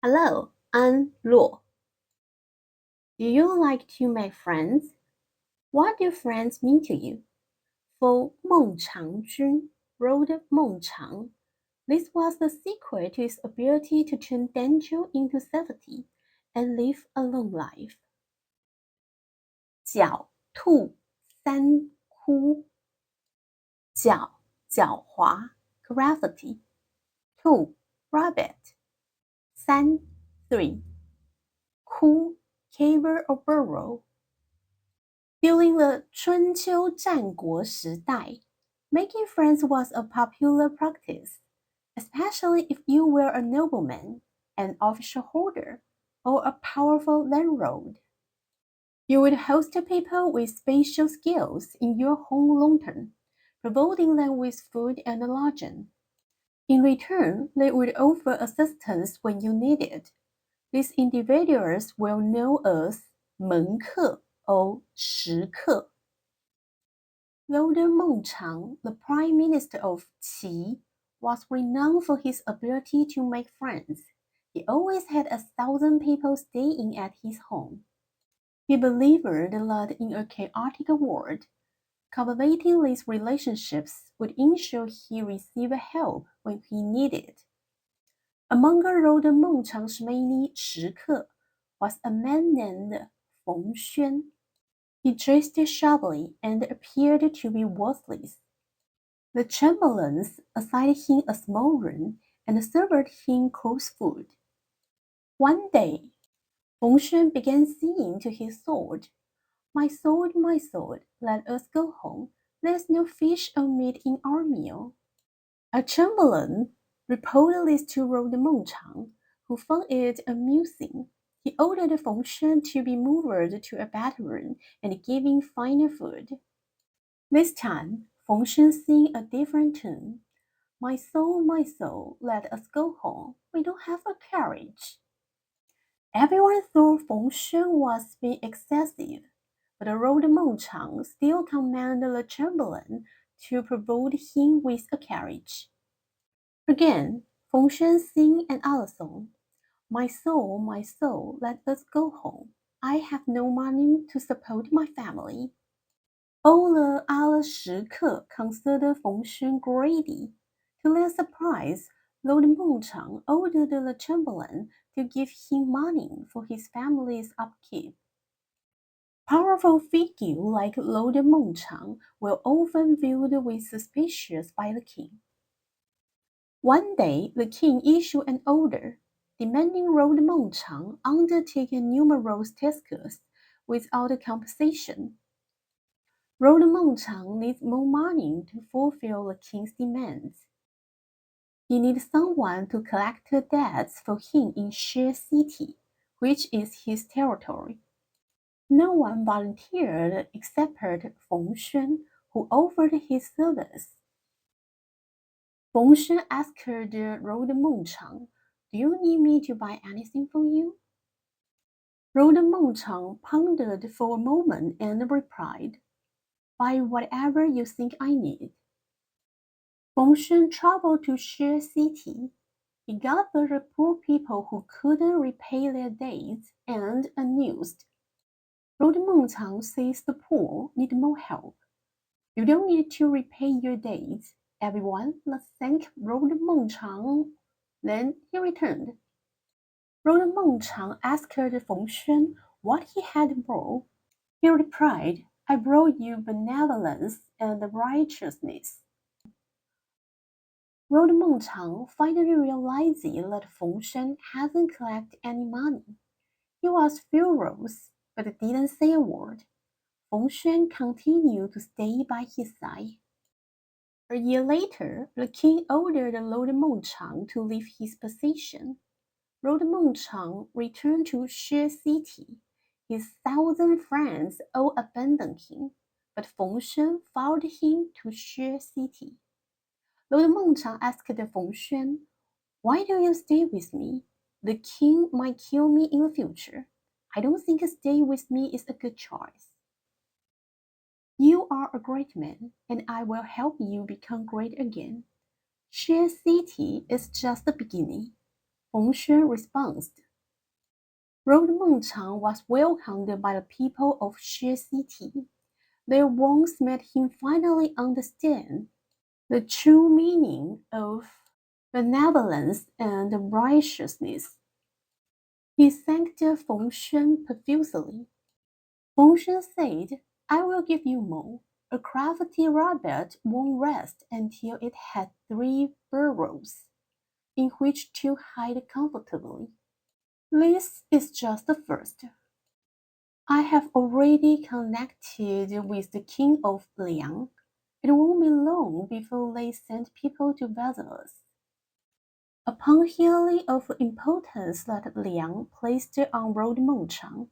Hello, I'm Luo. Do you like to make friends? What do friends mean to you? For Meng Changjun wrote Meng Chang. This was the secret to his ability to turn danger into safety and live a long life. 狡兔三窟，狡狡猾 curiosity，兔 rabbit，三 three，窟 cave or burrow。During the 春秋战国时代, making friends was a popular practice, especially if you were a nobleman, an official holder, or a powerful landlord. You would host people with special skills in your home lantern, providing them with food and lodging. In return, they would offer assistance when you needed. These individuals were known as 门客 or 食客. Lord Meng Chang, the prime minister of Qi, was renowned for his ability to make friends. He always had 1,000 people staying at his home. He believed that in a chaotic world, cultivating these relationships would ensure he received help when he needed. Among Lord Meng Chang's many 食客 was a man named Feng Xuan. He dressed shabbily and appeared to be worthless. The chamberlains assigned him a small room and served him coarse food. One day, Feng Xuan began singing to his sword, my sword, let us go home. There's no fish or meat in our meal." A chamberlain reported this to Lord Meng Chang, who found it amusing. He ordered Feng Xuan to be moved to a better room and given finer food. This time, Feng Xuan sang a different tune. my soul, let us go home. We don't have a carriage." Everyone thought Feng Xuan was being excessive, but Lord Meng Chang still commanded the chamberlain to provide him with a carriage. Again, Feng Xuan sang another song. my soul, let us go home. I have no money to support my family." All the other 食客 considered Feng Xuan greedy. To their surprise, Lord Meng Chang ordered the chamberlain to give him money for his family's upkeep. Powerful figures like Lord Meng Chang were often viewed with suspicion by the king. One day, the king issued an order demanding Lord Meng Chang undertake numerous tasks without compensation. Lord Meng Chang needs more money to fulfill the king's demands. He needs someone to collect debts for him in She City, which is his territory. No one volunteered except Feng Xuan, who offered his service. Feng Xuan asked Lord Meng Chang, "Do you need me to buy anything for you?" Lord Meng Chang pondered for a moment and replied, "Buy whatever you think I need." Feng Xuan traveled to She City. He gathered the poor people who couldn't repay their debts and announced, "Lord Meng Chang says the poor need more help. You don't need to repay your debts. Everyone, let's thank Lord Meng Chang." Then he returned. Lord Meng Chang asked Feng Xuan what he had brought. He replied, "I brought you benevolence and righteousness." Lord Meng Chang finally realizing that Feng Xuan hadn't collected any money. He was furious, but didn't say a word. Feng Xuan continued to stay by his side. A year later, the king ordered Lord Meng Chang to leave his position. Lord Meng Chang returned to She City. His 1,000 friends all abandoned him, but Feng Xuan followed him to She City. Lord Meng Chang asked Feng Xuan, "Why do you stay with me? The king might kill me in the future. I don't think staying with me is a good choice." "You are a great man, and I will help you become great again. She City is just the beginning." Feng Shen responded. Lord Mengchang was welcomed by the people of Xie City. Their warmth made him finally understand the true meaning of benevolence and righteousness. He thanked Feng Shen profusely. Feng Shen said, I will give you more. A crafty rabbit won't rest until it had 3 burrows, in which to hide comfortably. This is just the first. I have already connected with the king of Liang. It won't be long before they send people to visit us. Upon hearing of the importance that Liang placed on Lord Mengchang,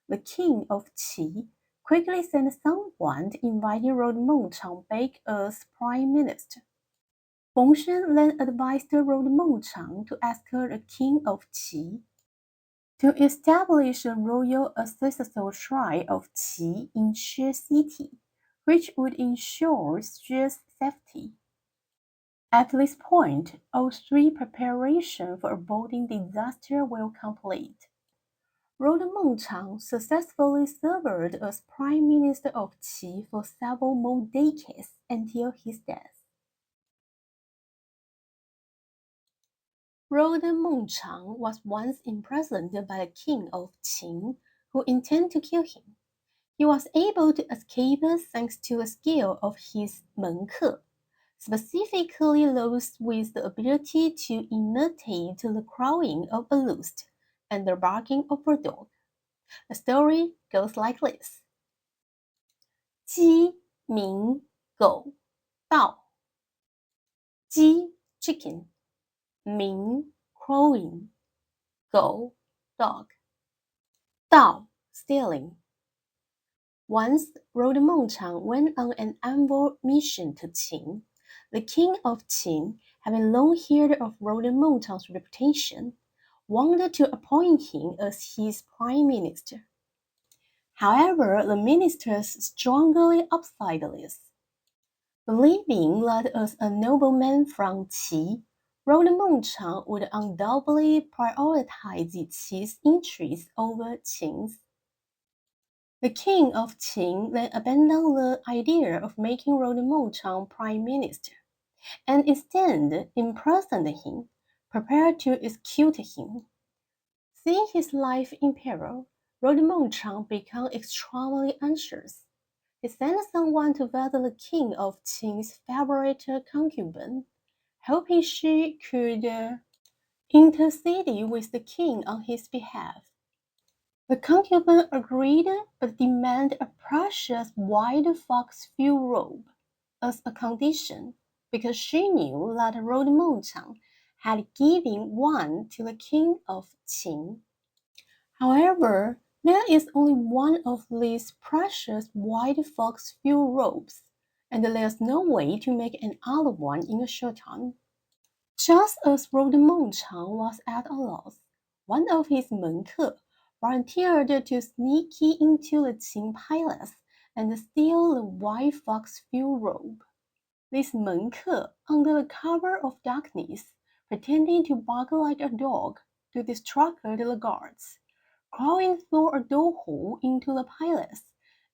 the king of Qi quickly sent someone to invite Lord Mengchang back as prime minister. Feng Shen then advised Lord Mengchang to ask the king of Qi to establish a royal ancestral shrine of Qi in Xie City, which would ensure Xie's safety. At this point, all 3 preparations for avoiding disaster were complete. Lord Mengchang successfully served as Prime Minister of Qi for several more decades until his death. Lord Mengchang was once imprisoned by the king of Qin, who intended to kill him. He was able to escape thanks to the skill of his menke, specifically those with the ability to imitate the crowing of a rooster and the barking of a dog. The story goes like this. 鸡鸣狗盗。鸡 chicken, 鸣 crowing, 狗 dog, 盗 stealing. Once Lord Mengchang went on an envoy mission to Qin. The king of Qin, having long heard of Lord Mengchang's reputation, wanted to appoint him as his prime minister. However, the ministers strongly opposed this. Believing that as a nobleman from Qi, Lord Mengchang would undoubtedly prioritize Qi's interests over Qin's. The king of Qin then abandoned the idea of making Lord Mengchang prime minister, and instead imprisoned him, prepared to execute him. Seeing his life in peril, Lord Mengchang became extremely anxious. He sent someone to visit the king of Qin's favorite concubine, hoping she could intercede with the king on his behalf. The concubine agreed, but demanded a precious white fox-fur robe as a condition, because she knew that Lord Mengchang had given one to the king of Qin. However, there is only one of these precious white fox-fur robes, and there's no way to make another one in a short time. Just as Lord Mengchang was at a loss, one of his menke volunteered to sneak into the Qin palace and steal the white fox-fur robe. This menke, under the cover of darkness, pretending to bark like a dog to distract the guards, crawling through a door hole into the palace,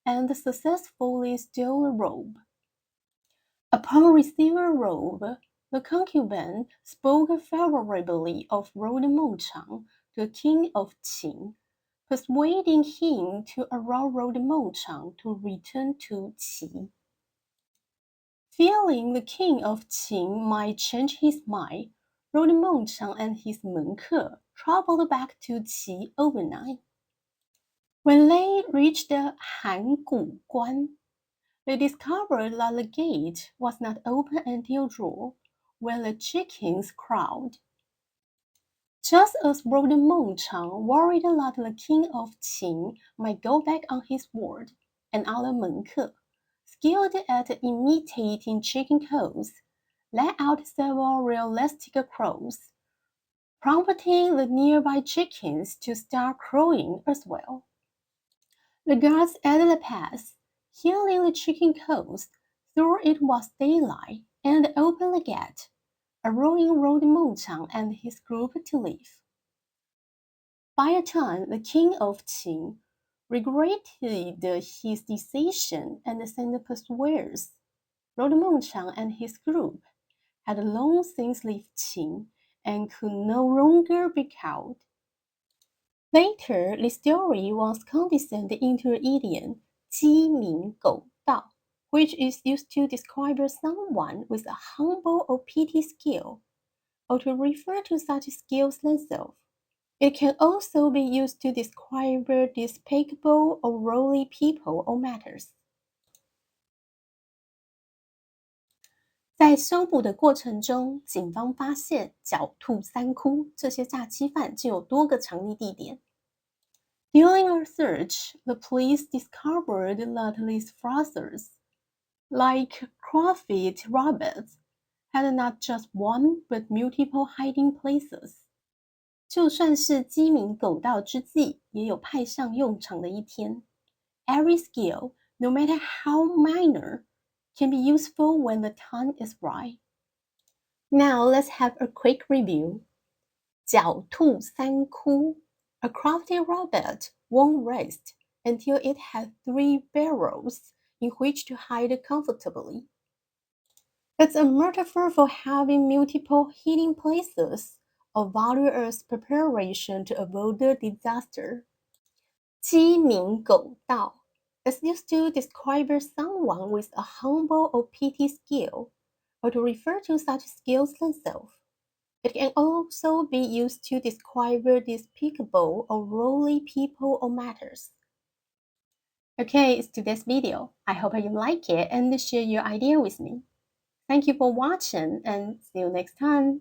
and successfully stole the robe. Upon receiving the robe, the concubine spoke favorably of Lord Mengchang to the king of Qin, persuading him to allow Lord Mengchang to return to Qi. Fearing the king of Qin might change his mind, Lord Mengchang and his menke traveled back to Qi overnight. When they reached the Hangu Guan, they discovered that the gate was not open until dawn, when the chickens crowed. Just as Lord Mengchang worried that the king of Qin might go back on his word, another menke, skilled at imitating chicken calls, let out several realistic crows, prompting the nearby chickens to start crowing as well. The guards at the pass, hearing the chicken calls, thought it was daylight and opened the gate. a ruin rolled Mengchang and his group to live. By a time, the king of Qin regretted his decision and sent pursuers. Lord Mengchang and his group had long since left Qin and could no longer be cowed. Later, the story was condensed into an idiom, 鸡鸣狗盗, which is used to describe someone with a humble or petty skill, or to refer to such skills themselves. It can also be used to describe despicable or worldly people or matters. 在搜捕的过程中，警方发现狡兔三窟，这些诈欺犯就有多个藏匿地点。During our search, the police discovered that these fraudsters, like crawfish robbers, had not just one but multiple hiding places. 就算是鸡鸣狗盗之计，也有派上用场的一天。Every skill, no matter how minor, can be useful when the time is right. Now let's have a quick review. 狡兔三窟. A crafty robot won't rest until it has 3 barrels in which to hide comfortably. It's a metaphor for having multiple hiding places, a valorous preparation to avoid a disaster. 鸡鸣狗盗 is used to describe someone with a humble or petty skill, or to refer to such skills themselves. It can also be used to describe despicable or worldly people or matters. Okay, it's today's video. I hope you like it and share your idea with me. Thank you for watching and see you next time.